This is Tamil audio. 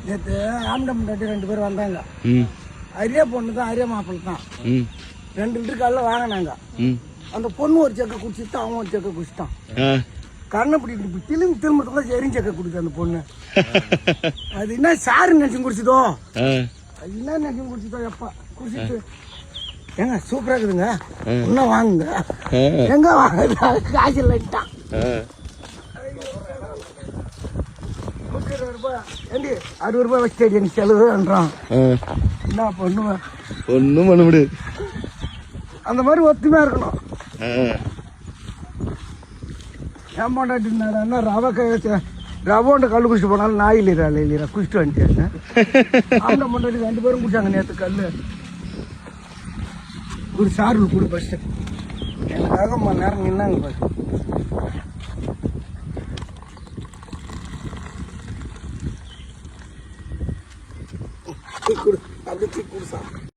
நேற்று ஆம்டம் ரெண்டு 2 பேர் வந்தாங்க. அரியா பொண்ணு தான், அரியா மாப்பிள்ளை தான். 2 லிட்டர் காலைல வாங்கினாங்க. அந்த பொண்ணு ஒரு செக்கை குடிச்சிட்டு அவன் ஒரு செக்கை குடிச்சிட்டான். கண்ணை பிடிக்கிட்டு திரும்ப எரிஞ்ச செக்கை குடிச்சு அந்த பொண்ணு. அது என்ன சாரு நினைச்சு குடிச்சதோ, என்ன நினைச்சு குடிச்சதோ எப்பா குடிச்சிட்டு ஏங்க சூப்பரா இருக்குதுங்க, இன்னும் வாங்குங்க. எங்க வாங்க காசு இல்லைட்டான். 60 ரூபாய் வச்சு எனக்கு செலவுன்றான். என்ன பண்ணுவேன், ஒன்றும் பண்ண முடியாது. அந்த மாதிரி ஒத்துமையா இருக்கணும். ஏமாண்டாட்டி என்ன ரவோண்ட கல் குடிச்சிட்டு போனாலும் நாய் இல்லையா குடிச்சிட்டு வந்துட்டாங்க. ஆண்ட மாட்டாட்டி 2 பேரும் குடிச்சாங்க நேற்று கல். ஒரு சார்பில் கூட பஸ் எனக்காக 1 மணி நேரம் நின்னாங்க பஸ். கொடு அப்படியே கொடு சாப்பிடு.